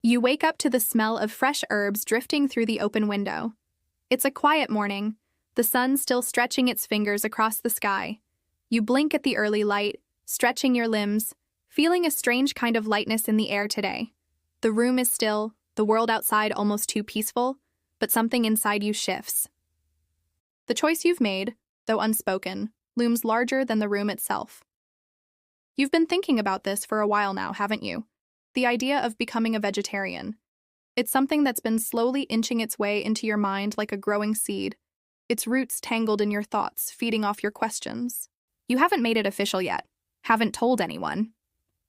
You wake up to the smell of fresh herbs drifting through the open window. It's a quiet morning, the sun still stretching its fingers across the sky. You blink at the early light, stretching your limbs, feeling a strange kind of lightness in the air today. The room is still, the world outside almost too peaceful, but something inside you shifts. The choice you've made, though unspoken, looms larger than the room itself. You've been thinking about this for a while now, haven't you? The idea of becoming a vegetarian. It's something that's been slowly inching its way into your mind like a growing seed, its roots tangled in your thoughts, feeding off your questions. You haven't made it official yet, haven't told anyone.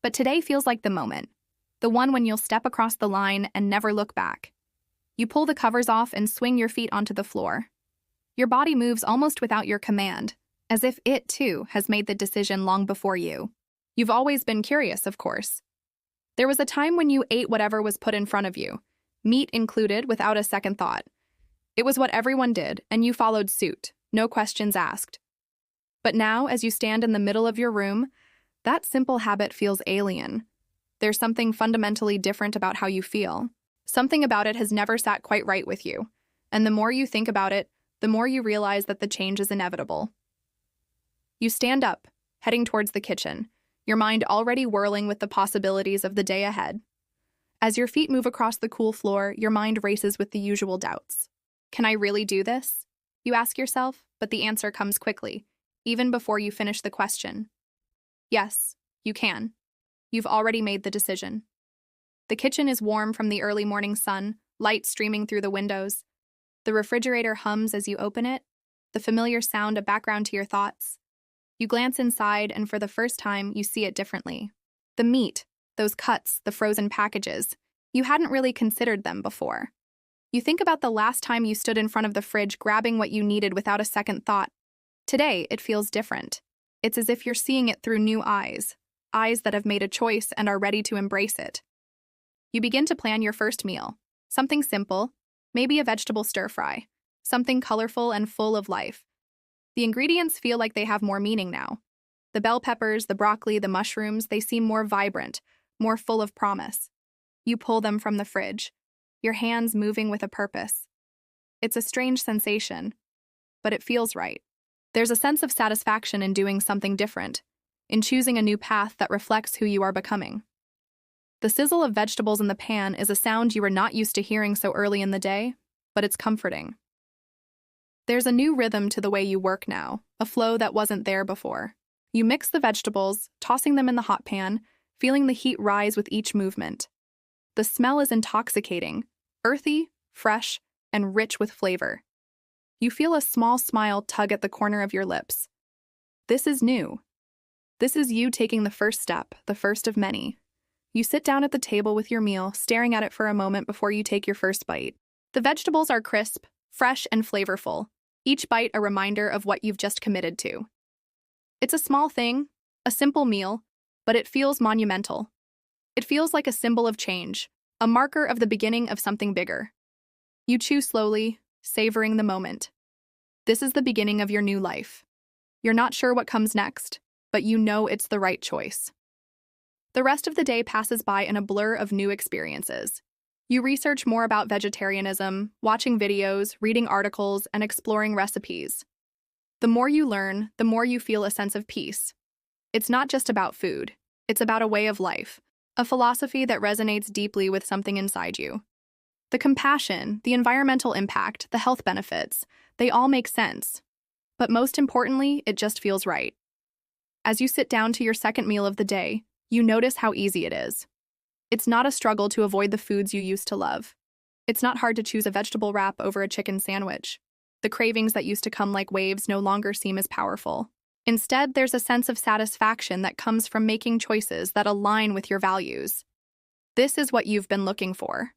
But today feels like the moment, the one when you'll step across the line and never look back. You pull the covers off and swing your feet onto the floor. Your body moves almost without your command, as if it, too, has made the decision long before you. You've always been curious, of course. There was a time when you ate whatever was put in front of you, meat included, without a second thought. It was what everyone did, and you followed suit, no questions asked. But now, as you stand in the middle of your room, that simple habit feels alien. There's something fundamentally different about how you feel. Something about it has never sat quite right with you, and the more you think about it, the more you realize that the change is inevitable. You stand up, heading towards the kitchen, your mind already whirling with the possibilities of the day ahead. As your feet move across the cool floor, your mind races with the usual doubts. Can I really do this? You ask yourself, but the answer comes quickly, even before you finish the question. Yes, you can. You've already made the decision. The kitchen is warm from the early morning sun, light streaming through the windows. The refrigerator hums as you open it, the familiar sound a background to your thoughts. You glance inside, and for the first time, you see it differently. The meat, those cuts, the frozen packages, you hadn't really considered them before. You think about the last time you stood in front of the fridge grabbing what you needed without a second thought. Today, it feels different. It's as if you're seeing it through new eyes that have made a choice and are ready to embrace it. You begin to plan your first meal, something simple, maybe a vegetable stir-fry, something colorful and full of life. The ingredients feel like they have more meaning now. The bell peppers, the broccoli, the mushrooms, they seem more vibrant, more full of promise. You pull them from the fridge, your hands moving with a purpose. It's a strange sensation, but it feels right. There's a sense of satisfaction in doing something different, in choosing a new path that reflects who you are becoming. The sizzle of vegetables in the pan is a sound you are not used to hearing so early in the day, but it's comforting. There's a new rhythm to the way you work now, a flow that wasn't there before. You mix the vegetables, tossing them in the hot pan, feeling the heat rise with each movement. The smell is intoxicating, earthy, fresh, and rich with flavor. You feel a small smile tug at the corner of your lips. This is new. This is you taking the first step, the first of many. You sit down at the table with your meal, staring at it for a moment before you take your first bite. The vegetables are crisp, fresh, and flavorful, each bite a reminder of what you've just committed to. It's a small thing, a simple meal, but it feels monumental. It feels like a symbol of change, a marker of the beginning of something bigger. You chew slowly, savoring the moment. This is the beginning of your new life. You're not sure what comes next, but you know it's the right choice. The rest of the day passes by in a blur of new experiences. You research more about vegetarianism, watching videos, reading articles, and exploring recipes. The more you learn, the more you feel a sense of peace. It's not just about food. It's about a way of life, a philosophy that resonates deeply with something inside you. The compassion, the environmental impact, the health benefits, they all make sense. But most importantly, it just feels right. As you sit down to your second meal of the day, you notice how easy it is. It's not a struggle to avoid the foods you used to love. It's not hard to choose a vegetable wrap over a chicken sandwich. The cravings that used to come like waves no longer seem as powerful. Instead, there's a sense of satisfaction that comes from making choices that align with your values. This is what you've been looking for.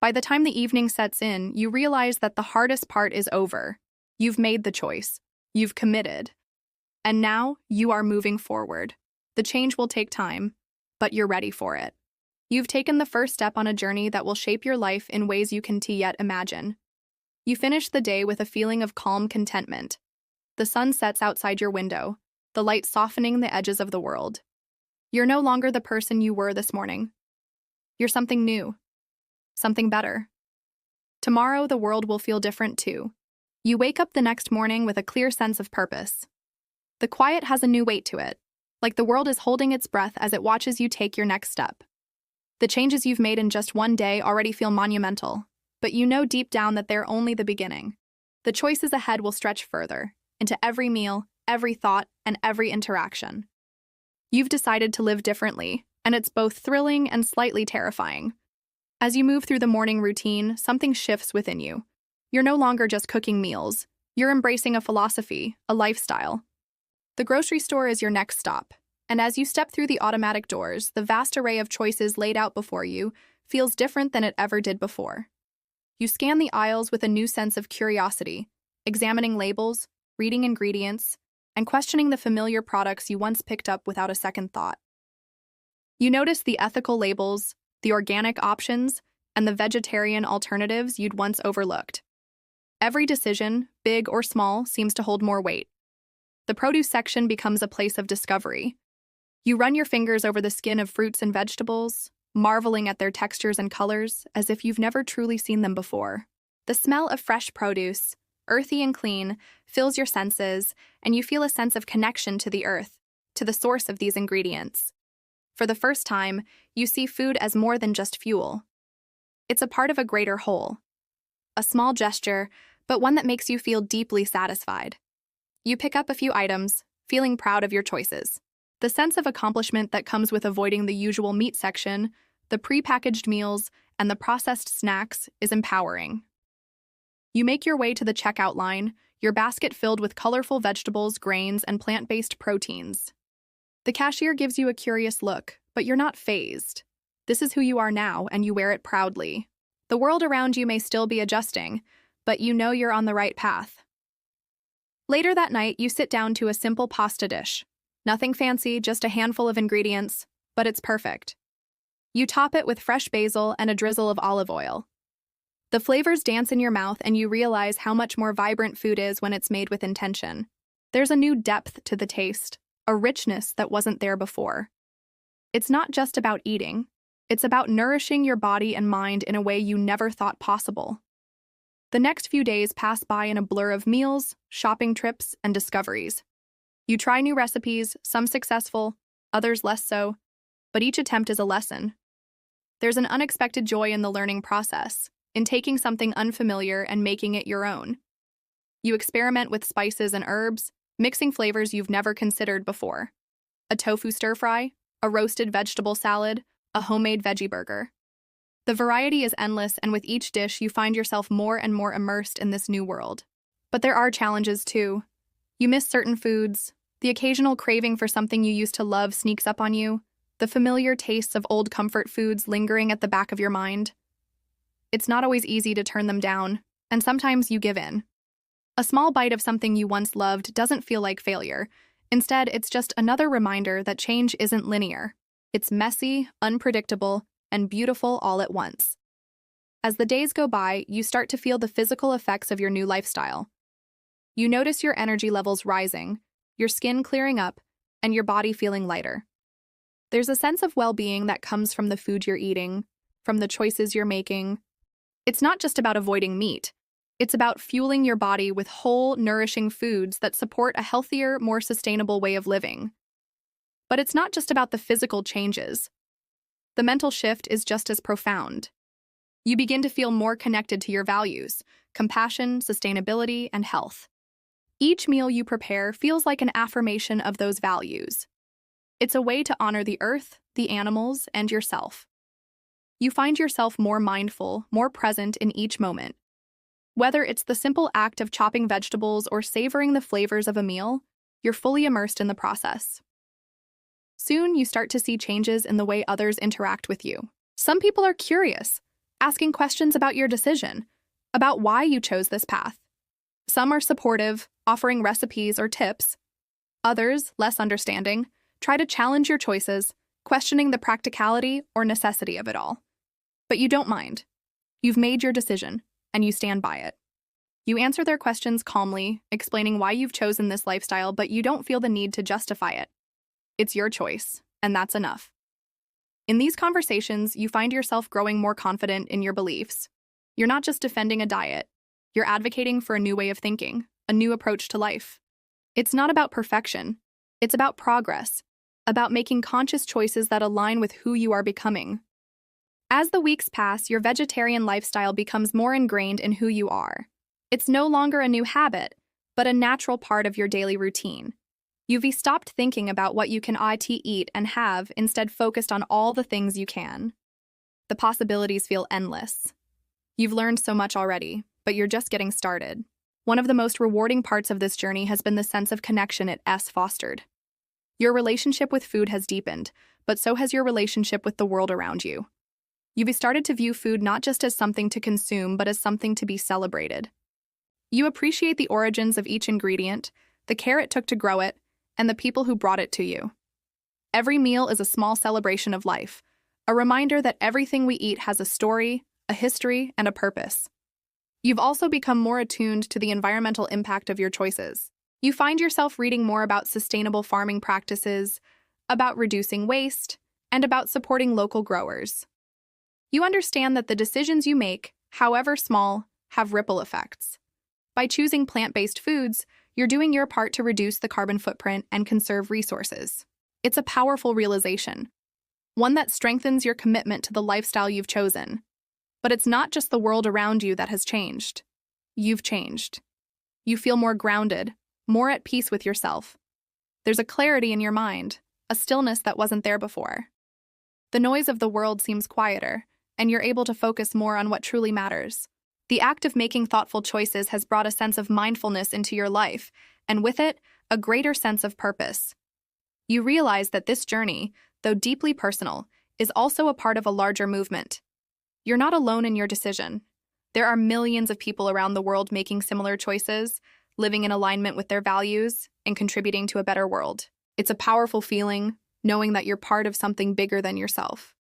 By the time the evening sets in, you realize that the hardest part is over. You've made the choice. You've committed. And now, you are moving forward. The change will take time, but you're ready for it. You've taken the first step on a journey that will shape your life in ways you can't yet imagine. You finish the day with a feeling of calm contentment. The sun sets outside your window, the light softening the edges of the world. You're no longer the person you were this morning. You're something new, something better. Tomorrow, the world will feel different too. You wake up the next morning with a clear sense of purpose. The quiet has a new weight to it, like the world is holding its breath as it watches you take your next step. The changes you've made in just one day already feel monumental, but you know deep down that they're only the beginning. The choices ahead will stretch further, into every meal, every thought, and every interaction. You've decided to live differently, and it's both thrilling and slightly terrifying. As you move through the morning routine, something shifts within you. You're no longer just cooking meals. You're embracing a philosophy, a lifestyle. The grocery store is your next stop, and as you step through the automatic doors, the vast array of choices laid out before you feels different than it ever did before. You scan the aisles with a new sense of curiosity, examining labels, reading ingredients, and questioning the familiar products you once picked up without a second thought. You notice the ethical labels, the organic options, and the vegetarian alternatives you'd once overlooked. Every decision, big or small, seems to hold more weight. The produce section becomes a place of discovery. You run your fingers over the skin of fruits and vegetables, marveling at their textures and colors as if you've never truly seen them before. The smell of fresh produce, earthy and clean, fills your senses, and you feel a sense of connection to the earth, to the source of these ingredients. For the first time, you see food as more than just fuel. It's a part of a greater whole. A small gesture, but one that makes you feel deeply satisfied. You pick up a few items, feeling proud of your choices. The sense of accomplishment that comes with avoiding the usual meat section, the prepackaged meals, and the processed snacks is empowering. You make your way to the checkout line, your basket filled with colorful vegetables, grains, and plant-based proteins. The cashier gives you a curious look, but you're not fazed. This is who you are now, and you wear it proudly. The world around you may still be adjusting, but you know you're on the right path. Later that night, you sit down to a simple pasta dish. Nothing fancy, just a handful of ingredients, but it's perfect. You top it with fresh basil and a drizzle of olive oil. The flavors dance in your mouth, and you realize how much more vibrant food is when it's made with intention. There's a new depth to the taste, a richness that wasn't there before. It's not just about eating. It's about nourishing your body and mind in a way you never thought possible. The next few days pass by in a blur of meals, shopping trips, and discoveries. You try new recipes, some successful, others less so, but each attempt is a lesson. There's an unexpected joy in the learning process, in taking something unfamiliar and making it your own. You experiment with spices and herbs, mixing flavors you've never considered before. A tofu stir-fry, a roasted vegetable salad, a homemade veggie burger. The variety is endless, and with each dish, you find yourself more and more immersed in this new world. But there are challenges, too. You miss certain foods. The occasional craving for something you used to love sneaks up on you. The familiar tastes of old comfort foods lingering at the back of your mind. It's not always easy to turn them down, and sometimes you give in. A small bite of something you once loved doesn't feel like failure. Instead, it's just another reminder that change isn't linear. It's messy, unpredictable, and beautiful all at once. As the days go by, you start to feel the physical effects of your new lifestyle. You notice your energy levels rising, your skin clearing up, and your body feeling lighter. There's a sense of well-being that comes from the food you're eating, from the choices you're making. It's not just about avoiding meat. It's about fueling your body with whole, nourishing foods that support a healthier, more sustainable way of living. But it's not just about the physical changes. The mental shift is just as profound. You begin to feel more connected to your values: compassion, sustainability, and health. Each meal you prepare feels like an affirmation of those values. It's a way to honor the earth, the animals, and yourself. You find yourself more mindful, more present in each moment. Whether it's the simple act of chopping vegetables or savoring the flavors of a meal, you're fully immersed in the process. Soon, you start to see changes in the way others interact with you. Some people are curious, asking questions about your decision, about why you chose this path. Some are supportive, offering recipes or tips. Others, less understanding, try to challenge your choices, questioning the practicality or necessity of it all. But you don't mind. You've made your decision, and you stand by it. You answer their questions calmly, explaining why you've chosen this lifestyle, but you don't feel the need to justify it. It's your choice, and that's enough. In these conversations, you find yourself growing more confident in your beliefs. You're not just defending a diet, you're advocating for a new way of thinking, a new approach to life. It's not about perfection, it's about progress, about making conscious choices that align with who you are becoming. As the weeks pass, your vegetarian lifestyle becomes more ingrained in who you are. It's no longer a new habit, but a natural part of your daily routine. You've stopped thinking about what you can eat and have, instead focused on all the things you can. The possibilities feel endless. You've learned so much already, but you're just getting started. One of the most rewarding parts of this journey has been the sense of connection it has fostered. Your relationship with food has deepened, but so has your relationship with the world around you. You've started to view food not just as something to consume, but as something to be celebrated. You appreciate the origins of each ingredient, the care it took to grow it, and the people who brought it to you. Every meal is a small celebration of life, a reminder that everything we eat has a story, a history, and a purpose. You've also become more attuned to the environmental impact of your choices. You find yourself reading more about sustainable farming practices, about reducing waste, and about supporting local growers. You understand that the decisions you make, however small, have ripple effects. By choosing plant-based foods, you're doing your part to reduce the carbon footprint and conserve resources. It's a powerful realization, one that strengthens your commitment to the lifestyle you've chosen. But it's not just the world around you that has changed. You've changed. You feel more grounded, more at peace with yourself. There's a clarity in your mind, a stillness that wasn't there before. The noise of the world seems quieter, and you're able to focus more on what truly matters. The act of making thoughtful choices has brought a sense of mindfulness into your life, and with it, a greater sense of purpose. You realize that this journey, though deeply personal, is also a part of a larger movement. You're not alone in your decision. There are millions of people around the world making similar choices, living in alignment with their values, and contributing to a better world. It's a powerful feeling, knowing that you're part of something bigger than yourself.